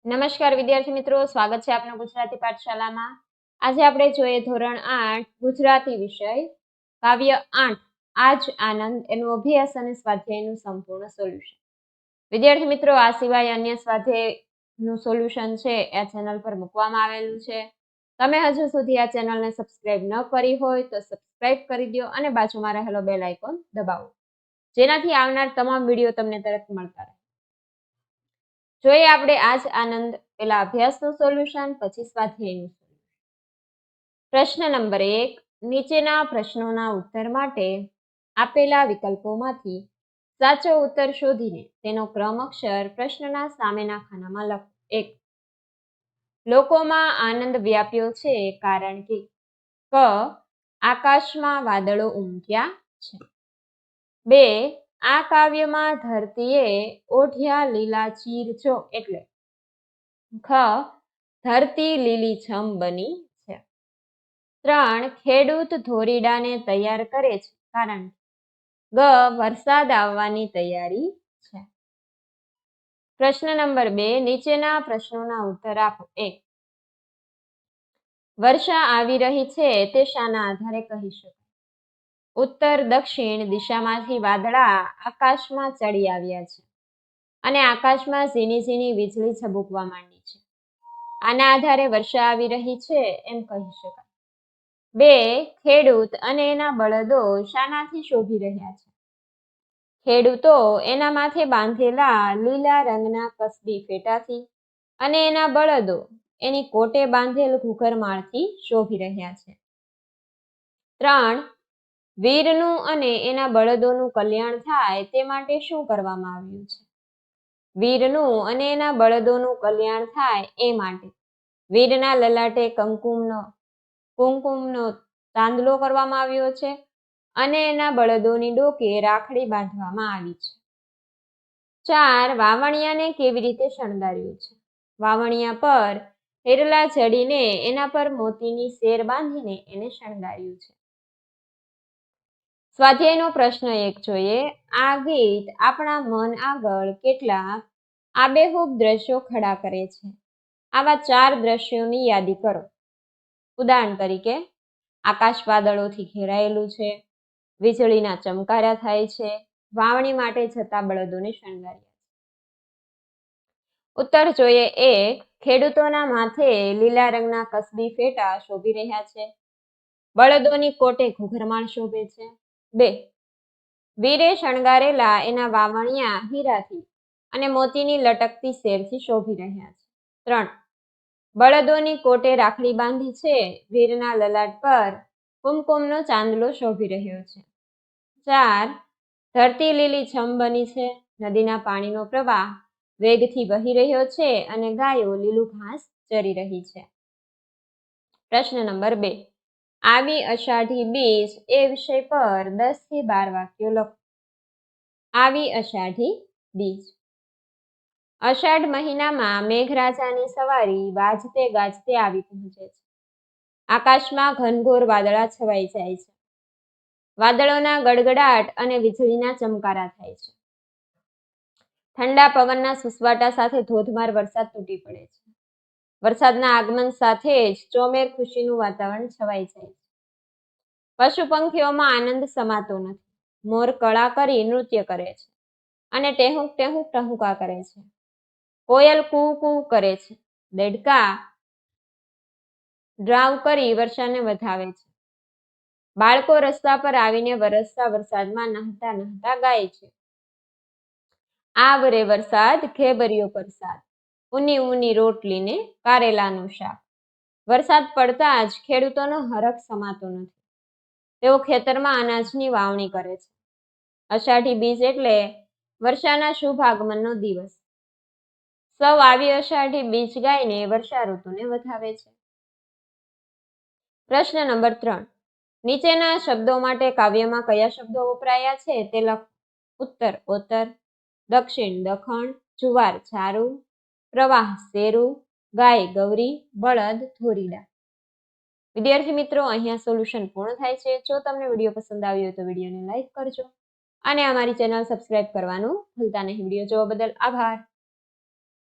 નમસ્કાર વિદ્યાર્થી મિત્રો, સ્વાગત છે આપનું ગુજરાતી પાઠશાલામાં। આજે આપણે જોઈએ ધોરણ 8 ગુજરાતી વિષય કાવ્ય 8 આજ આનંદ એનો અભ્યાસ અને સ્વાધ્યાયનું સંપૂર્ણ સોલ્યુશન। વિદ્યાર્થી મિત્રો, આ સિવાય અન્ય સ્વાધ્યાયનું સોલ્યુશન છે આ ચેનલ પર મૂકવામાં આવેલું છે। તમે હજુ સુધી આ ચેનલને સબસ્ક્રાઇબ ન કરી હોય તો સબસ્ક્રાઇબ કરી દો અને બાજુમાં રહેલો બેલ આઇકોન દબાવો, જેનાથી આવનાર તમામ વિડીયો તમને તરત મળતા રહે। જોઈએ આપણે આજ આનંદ પેલા અભ્યાસનું સોલ્યુશન, પછી સ્વાધ્યાયનું સોલ્યુશન। પ્રશ્ન નંબર 1, નીચેના પ્રશ્નોના ઉત્તર માટે આપેલા વિકલ્પોમાંથી સાચો ઉત્તર શોધીને તેનો ક્રમ અક્ષર પ્રશ્નના સામેના ખાનામાં લખો। 1. લોકોમાં આનંદ વ્યાપ્યો છે કારણ કે ક. આકાશમાં વાદળો ઉમટ્યા છે। 2. આ કાવ્યમાં ધરતીએ ઓઢ્યા લીલાચીર જો એટલે ખ. ધરતી લીલીછમ બની છે। 3. ખેડૂત ધોરીડાને તૈયાર કરે છે કારણ ગ. વરસાદ આવવાની તૈયારી છે। પ્રશ્ન નંબર 2, નીચેના પ્રશ્નોના ઉત્તર આપો। 1. વર્ષા આવી રહી છે તે શાના આધારે કહી શકાય? ઉત્તર દક્ષિણ દિશામાંથી વાદળા આકાશમાં ચડી આવ્યા છે અને આકાશમાં ઝીણી ઝીણી વીજળી ઝબૂકવા માંડી છે, આના આધારે વર્ષા આવી રહી છે એમ કહી શકાય। 2. ખેડૂત અને એના બળદો શાનાથી શોભી રહ્યા છે? ખેડૂતો એના માથે બાંધેલા લીલા રંગના કસબી ફેટાથી અને એના બળદો એની કોટે બાંધેલ ઘૂઘરમાળથી શોભી રહ્યા છે। 3. વીરનું અને એના બળદોનું કલ્યાણ થાય તે માટે શું કરવામાં આવ્યું છે? વીરનું અને એના બળદોનું કલ્યાણ થાય એ માટે વીરના લલાટે કુમકુમનો ચાંદલો કરવામાં આવ્યો છે અને એના બળદોની ડોકે રાખડી બાંધવામાં આવી છે। 4. વાવણિયાને કેવી રીતે શણગાર્યું છે? વાવણિયા પર હિરલા જડીને એના પર મોતીની સેર બાંધીને એને શણગાર્યું છે। સ્વાધ્યાયનો પ્રશ્ન 1 જોઈએ। આ ગીત આપણા મન આગળ કેટલાક આબેહૂબ દ્રશ્યો ખડા કરે છે? આવા 4 દ્રશ્યોની યાદી કરો। ઉદાહરણ તરીકે, આકાશ વાદળોથી ઘેરાયેલું છે, વીજળીના ચમકારા થાય છે, વાવણી માટે જતા બળદોને શણગાર્યા છે। ઉત્તર જોઈએ। 1. ખેડૂતોના માથે લીલા રંગના કસબી ફેટા શોભી રહ્યા છે, બળદોની કોટે ઘૂઘરમાળ શોભે છે। 2. વીરે શણગારેલા એના વાવણિયા હીરાથી અને મોતીની લટકતી સેરથી શોભી રહ્યા છે। 3. બળદોની કોટે રાખડી બાંધી છે, વીરના લલાટ પર કુમકુમનો ચાંદલો શોભી રહ્યો છે। 4. ધરતી લીલીછમ બની છે, નદીના પાણીનો પ્રવાહ વેગથી વહી રહ્યો છે અને ગાયો લીલું ઘાસ ચરી રહી છે। પ્રશ્ન નંબર 2, આવી અષાઢી બીજ એ વિષય પર 10 થી 12 વાક્યો લખો। આવી અષાઢી બીજ. અષાઢ મહિનામાં મેઘરાજાની સવારી વાજતે ગાજતે આવી પહોંચે છે। આકાશમાં ઘનઘોર વાદળા છવાઈ જાય છે, વાદળોના ગડગડાટ અને વીજળીના ચમકારા થાય છે, ઠંડા પવનના સુસવાટા સાથે ધોધમાર વરસાદ તૂટી પડે છે, વરસાદના આગમન સાથે જ ચોમેર ખુશીનું વાતાવરણ છવાઈ જાય છે, પશુ પંખીઓમાં આનંદ સમાતો નથી, મોર કળા કરી નૃત્ય કરે છે અને ટેહુક ટેહુક ટહુકા કરે છે, કોયલ કૂ કૂ કરે છે, દેડકા ડ્રાવ કરી વર્ષાને વધાવે છે, બાળકો રસ્તા પર આવીને વરસતા વરસાદમાં નહાતા નહાતા ગાય છે, આવરે વરસાદ ઘેબરિયો પરસાદ, ઊની ઊની રોટલી ને કારેલાનું શાક। વરસાદ પડતા જ ખેડૂતોનો હરખ સમાતો નથી, તેઓ ખેતરમાં અનાજની વાવણી કરે છે। અષાઢી બીજ એટલે વર્ષાના શુભ આગમનનો દિવસ। સૌ આવી અષાઢી બીજ ગાઈને વર્ષા ઋતુને વધાવે છે। પ્રશ્ન નંબર 3, નીચેના શબ્દો માટે કાવ્યમાં કયા શબ્દો વપરાયા છે તે લખો। ઉત્તર ઓતર, દક્ષિણ દખણ, જુવાર ચારું, પ્રવાહ શેરું, ગાય ગૌરી, બળદ ધોરીડા। વિદ્યાર્થી મિત્રો, અહીંયા સોલ્યુશન પૂર્ણ થાય છે। જો તમને વિડીયો પસંદ આવ્યો હોય તો વિડીયોને લાઈક કરજો અને અમારી ચેનલ સબસ્ક્રાઇબ કરવાનું ભૂલતા નહીં। વિડીયો જોવા બદલ આભાર।